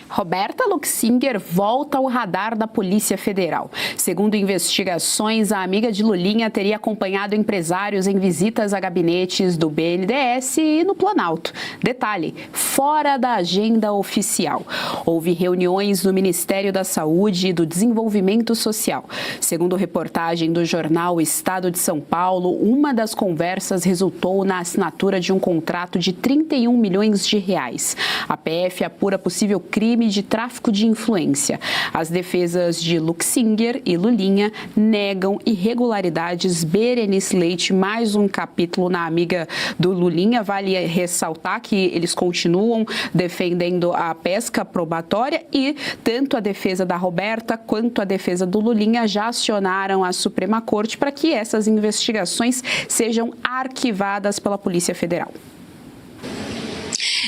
Roberta Luxinger volta ao radar da Polícia Federal. Segundo investigações, a amiga de Lulinha teria acompanhado empresários em visitas a gabinetes do BNDES e no Planalto. Detalhe, fora da agenda oficial. Houve reuniões no Ministério da Saúde e do Desenvolvimento Social. Segundo reportagem do jornal Estado de São Paulo, uma das conversas resultou na assinatura de um contrato de 31 milhões de reais. A PF apura possível crime de tráfico de influência. As defesas de Luxinger e Lulinha negam irregularidades. Berenice Leite, mais um capítulo na amiga do Lulinha. Vale ressaltar que eles continuam defendendo a pesca probatória e tanto a defesa da Roberta quanto a defesa do Lulinha já acionaram a Suprema Corte para que essas investigações sejam arquivadas pela Polícia Federal.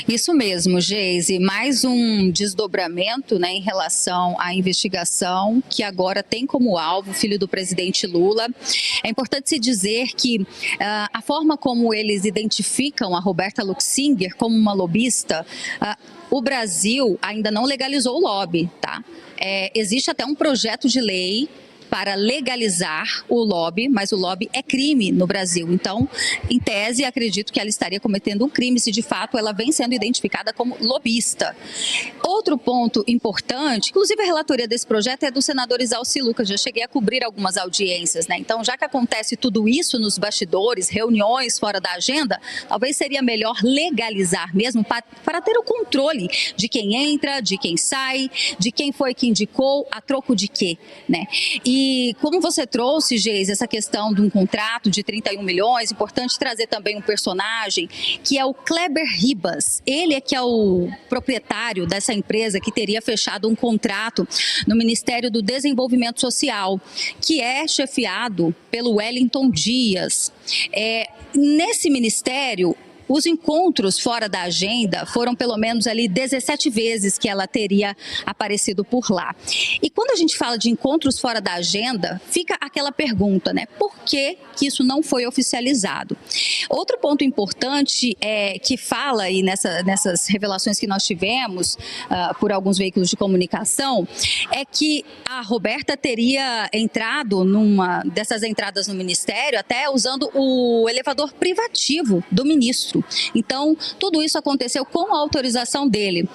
Isso mesmo, Geise, mais um desdobramento, né, em relação à investigação que agora tem como alvo o filho do presidente Lula. É importante se dizer que a forma como eles identificam a Roberta Luxinger como uma lobista, o Brasil ainda não legalizou o lobby, tá? Existe até um projeto de lei para legalizar o lobby, mas o lobby é crime no Brasil. Então, em tese, acredito que ela estaria cometendo um crime se de fato ela vem sendo identificada como lobista. Outro ponto importante, inclusive a relatoria desse projeto é do senador Isalci Lucas, já cheguei a cobrir algumas audiências, né? Então, já que acontece tudo isso nos bastidores, reuniões fora da agenda, talvez seria melhor legalizar mesmo para ter o controle de quem entra, de quem sai, de quem foi que indicou, a troco de quê, né? E como você trouxe, Geise, essa questão de um contrato de 31 milhões, importante trazer também um personagem que é o Kleber Ribas. Ele é que é o proprietário dessa empresa que teria fechado um contrato no Ministério do Desenvolvimento Social, que é chefiado pelo Wellington Dias. Nesse ministério, os encontros fora da agenda foram pelo menos ali 17 vezes que ela teria aparecido por lá. E quando a gente fala de encontros fora da agenda, fica aquela pergunta, né? Por que isso não foi oficializado? Outro ponto importante que fala aí nessas revelações que nós tivemos por alguns veículos de comunicação é que a Roberta teria entrado numa dessas entradas no Ministério até usando o elevador privativo do ministro. Então, tudo isso aconteceu com a autorização dele.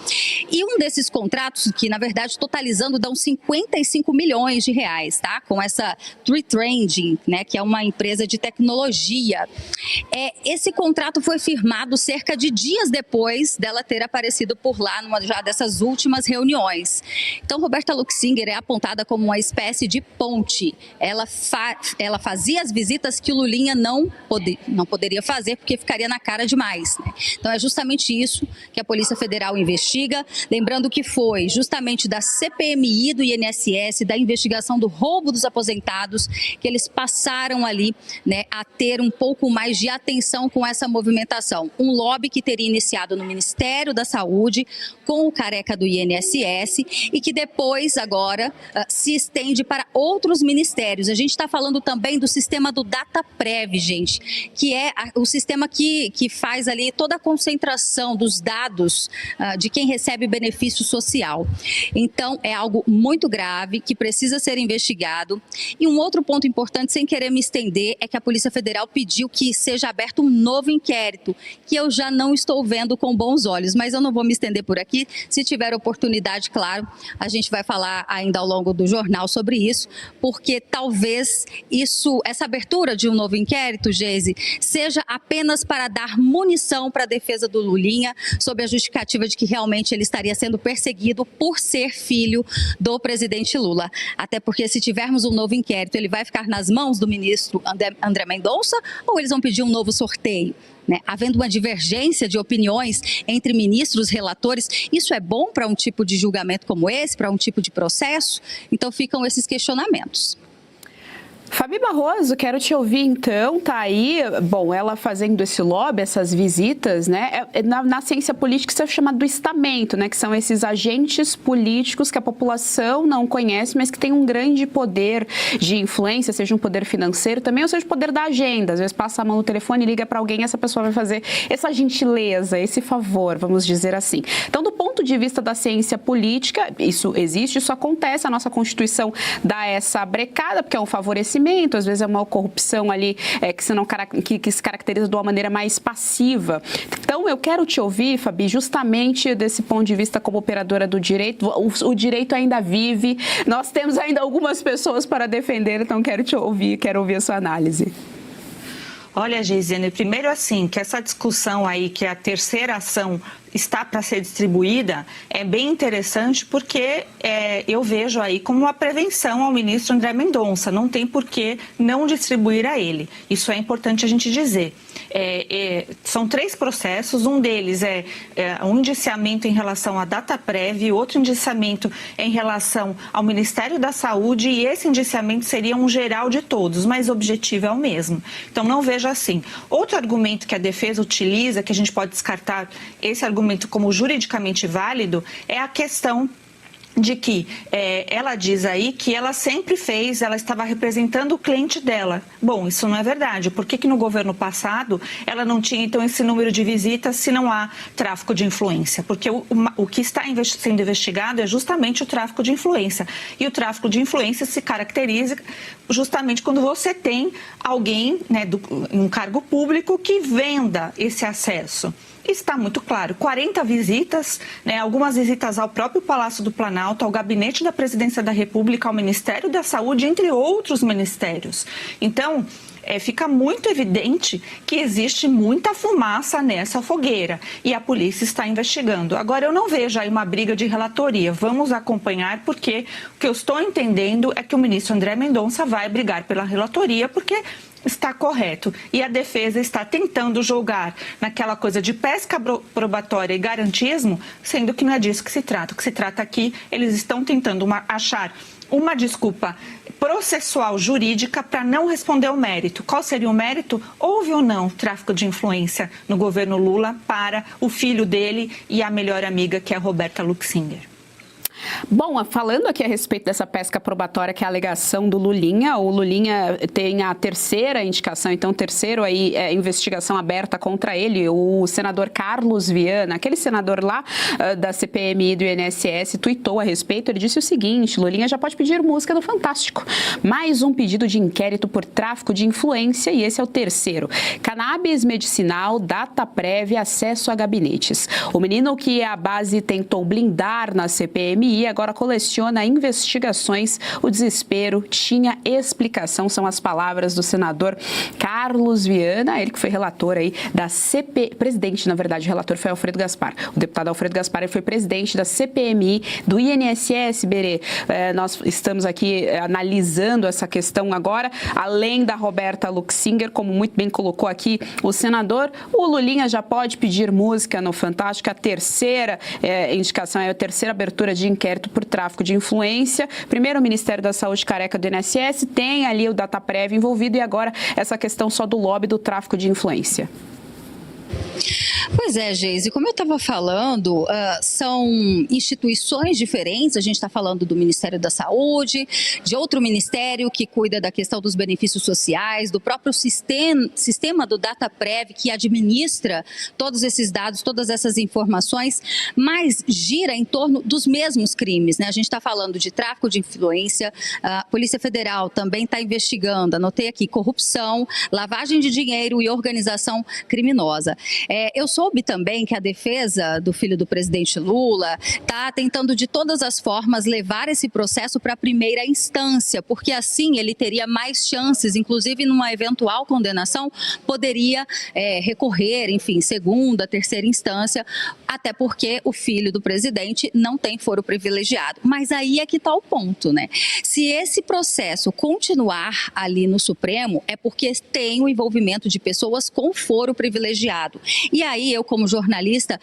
E um desses contratos, que na verdade totalizando dão 55 milhões de reais, tá? Com essa Tree Trending, né? Que é uma empresa de tecnologia. Esse contrato foi firmado cerca de dias depois dela ter aparecido por lá numa já dessas últimas reuniões. Então, Roberta Luxinger é apontada como uma espécie de ponte. Ela fazia as visitas que o Lulinha não poderia fazer porque ficaria na cara demais, né? Então é justamente isso que a Polícia Federal investiga, lembrando que foi justamente da CPMI do INSS, da investigação do roubo dos aposentados, que eles passaram ali, né, a ter um pouco mais de atenção com essa movimentação. Um lobby que teria iniciado no Ministério da Saúde com o careca do INSS e que depois agora se estende para outros ministérios. A gente está falando também do sistema do DataPrev, gente, que é o sistema que faz ali toda a concentração dos dados de quem recebe benefício social. Então, é algo muito grave que precisa ser investigado. E um outro ponto importante, sem querer me estender, é que a Polícia Federal pediu que seja aberto um novo inquérito, que eu já não estou vendo com bons olhos, mas eu não vou me estender por aqui. Se tiver oportunidade, claro, a gente vai falar ainda ao longo do jornal sobre isso, porque talvez essa abertura de um novo inquérito, Geise, seja apenas para dar munição para a defesa do Lulinha, sob a justificativa de que realmente ele estaria sendo perseguido por ser filho do presidente Lula. Até porque se tivermos um novo inquérito, ele vai ficar nas mãos do ministro André Mendonça ou eles vão pedir um novo sorteio? Né? Havendo uma divergência de opiniões entre ministros, relatores, isso é bom para um tipo de julgamento como esse, para um tipo de processo? Então ficam esses questionamentos. Fabi Barroso, quero te ouvir então, tá aí, bom, ela fazendo esse lobby, essas visitas, né, na ciência política isso é chamado do estamento, né, que são esses agentes políticos que a população não conhece, mas que tem um grande poder de influência, seja um poder financeiro também, ou seja, o poder da agenda, às vezes passa a mão no telefone, liga para alguém, essa pessoa vai fazer essa gentileza, esse favor, vamos dizer assim. Então, do ponto de vista da ciência política, isso existe, isso acontece, a nossa Constituição dá essa brecada, porque é um favorecimento, às vezes é uma corrupção ali que se caracteriza de uma maneira mais passiva. Então, eu quero te ouvir, Fabi, justamente desse ponto de vista como operadora do direito. O direito ainda vive, nós temos ainda algumas pessoas para defender, então quero te ouvir, quero ouvir a sua análise. Olha, Geisiane, primeiro assim, que essa discussão aí, que a terceira ação está para ser distribuída, é bem interessante porque eu vejo aí como uma prevenção ao ministro André Mendonça, não tem por que não distribuir a ele, isso é importante a gente dizer. São 3 processos, um deles é um indiciamento em relação à DataPrev, outro indiciamento em relação ao Ministério da Saúde e esse indiciamento seria um geral de todos, mas o objetivo é o mesmo. Então não vejo assim. Outro argumento que a defesa utiliza, que a gente pode descartar esse argumento como juridicamente válido, é a questão de que ela diz aí que ela sempre ela estava representando o cliente dela. Bom, isso não é verdade. Por que no governo passado ela não tinha, então, esse número de visitas se não há tráfico de influência? Porque o que está sendo investigado é justamente o tráfico de influência. E o tráfico de influência se caracteriza justamente quando você tem alguém, né, um cargo público que venda esse acesso. Está muito claro, 40 visitas, né, algumas visitas ao próprio Palácio do Planalto, ao Gabinete da Presidência da República, ao Ministério da Saúde, entre outros ministérios. Então, fica muito evidente que existe muita fumaça nessa fogueira e a polícia está investigando. Agora, eu não vejo aí uma briga de relatoria. Vamos acompanhar, porque o que eu estou entendendo é que o ministro André Mendonça vai brigar pela relatoria, porque está correto. E a defesa está tentando julgar naquela coisa de pesca probatória e garantismo, sendo que não é disso que se trata. O que se trata aqui, eles estão tentando achar uma desculpa processual jurídica para não responder ao mérito. Qual seria o mérito? Houve ou não tráfico de influência no governo Lula para o filho dele e a melhor amiga, que é a Roberta Luxinger? Bom, falando aqui a respeito dessa pesca probatória, que é a alegação do Lulinha, o Lulinha tem a terceira indicação, então terceiro aí investigação aberta contra ele, o senador Carlos Viana, aquele senador lá da CPMI e do INSS, tuitou a respeito, ele disse o seguinte: Lulinha já pode pedir música no Fantástico. Mais um pedido de inquérito por tráfico de influência e esse é o terceiro. Cannabis medicinal, DataPrev, acesso a gabinetes. O menino que a base tentou blindar na CPMI e agora coleciona investigações. O desespero tinha explicação, são as palavras do senador Carlos Viana, ele que foi relator aí da presidente, na verdade, o relator foi Alfredo Gaspar. O deputado Alfredo Gaspar, ele foi presidente da CPMI, do INSS, Berê. Nós estamos aqui analisando essa questão agora, além da Roberta Luxinger, como muito bem colocou aqui o senador, o Lulinha já pode pedir música no Fantástico, a terceira indicação é a terceira abertura de inquérito por tráfico de influência. Primeiro o Ministério da Saúde careca do INSS, tem ali o DataPrev envolvido e agora essa questão só do lobby do tráfico de influência. Pois é, Geise, como eu estava falando, são instituições diferentes, a gente está falando do Ministério da Saúde, de outro ministério que cuida da questão dos benefícios sociais, do próprio sistema do DataPrev, que administra todos esses dados, todas essas informações, mas gira em torno dos mesmos crimes, né? A gente está falando de tráfico de influência, a Polícia Federal também está investigando, anotei aqui, corrupção, lavagem de dinheiro e organização criminosa. Eu soube também que a defesa do filho do presidente Lula está tentando de todas as formas levar esse processo para a primeira instância, porque assim ele teria mais chances, inclusive numa eventual condenação, poderia recorrer, enfim, segunda, terceira instância, até porque o filho do presidente não tem foro privilegiado. Mas aí é que está o ponto, né? Se esse processo continuar ali no Supremo, é porque tem o envolvimento de pessoas com foro privilegiado. E aí aí eu, como jornalista,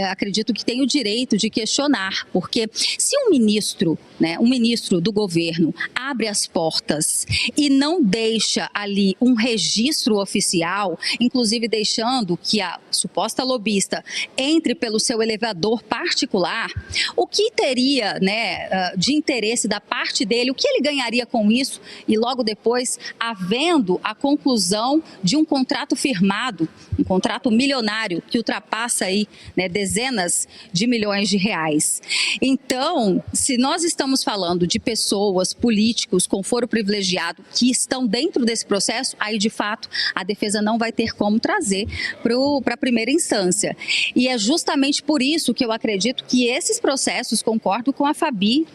acredito que tenho o direito de questionar, porque se um ministro, né, um ministro do governo abre as portas e não deixa ali um registro oficial, inclusive deixando que a suposta lobista entre pelo seu elevador particular, o que teria, né, de interesse da parte dele, o que ele ganharia com isso e logo depois havendo a conclusão de um contrato firmado, um contrato milionário que ultrapassa aí, né, dezenas de milhões de reais. Então, se nós estamos falando de pessoas, políticos com foro privilegiado que estão dentro desse processo, aí de fato a defesa não vai ter como trazer para a primeira instância. E é justamente por isso que eu acredito que esses processos, concordo com a Fabi,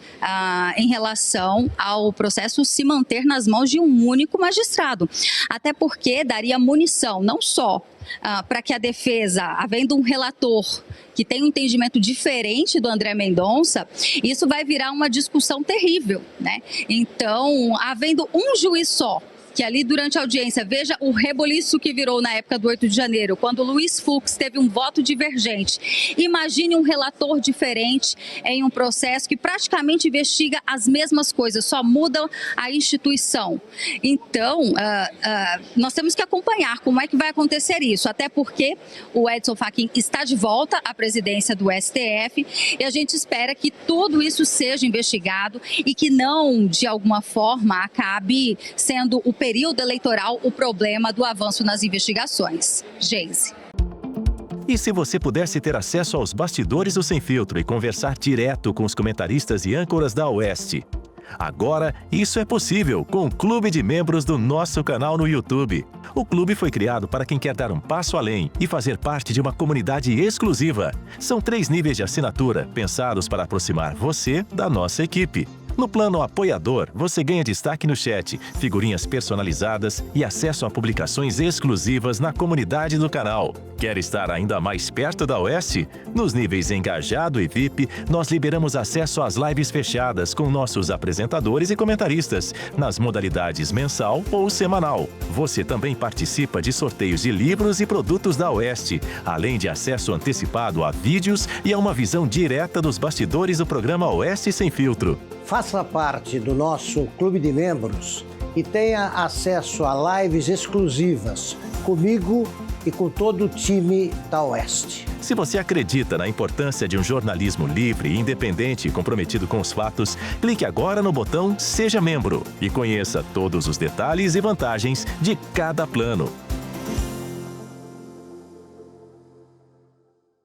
em relação ao processo se manter nas mãos de um único magistrado. Até porque daria munição, não só para que a defesa, havendo um relator que tem um entendimento diferente do André Mendonça, isso vai virar uma discussão terrível, né? Então, havendo um juiz só, que ali durante a audiência, veja o reboliço que virou na época do 8 de janeiro, quando Luiz Fux teve um voto divergente. Imagine um relator diferente em um processo que praticamente investiga as mesmas coisas, só muda a instituição. Então, nós temos que acompanhar como é que vai acontecer isso, até porque o Edson Fachin está de volta à presidência do STF e a gente espera que tudo isso seja investigado e que não, de alguma forma, acabe sendo o período eleitoral o problema do avanço nas investigações. Geise. E se você pudesse ter acesso aos bastidores do Sem Filtro e conversar direto com os comentaristas e âncoras da Oeste? Agora, isso é possível com o Clube de Membros do nosso canal no YouTube. O clube foi criado para quem quer dar um passo além e fazer parte de uma comunidade exclusiva. São 3 níveis de assinatura pensados para aproximar você da nossa equipe. No plano apoiador, você ganha destaque no chat, figurinhas personalizadas e acesso a publicações exclusivas na comunidade do canal. Quer estar ainda mais perto da Oeste? Nos níveis Engajado e VIP, nós liberamos acesso às lives fechadas com nossos apresentadores e comentaristas, nas modalidades mensal ou semanal. Você também participa de sorteios de livros e produtos da Oeste, além de acesso antecipado a vídeos e a uma visão direta dos bastidores do programa Oeste Sem Filtro. Faça parte do nosso clube de membros e tenha acesso a lives exclusivas comigo e com todo o time da Oeste. Se você acredita na importância de um jornalismo livre, independente e comprometido com os fatos, clique agora no botão Seja Membro e conheça todos os detalhes e vantagens de cada plano.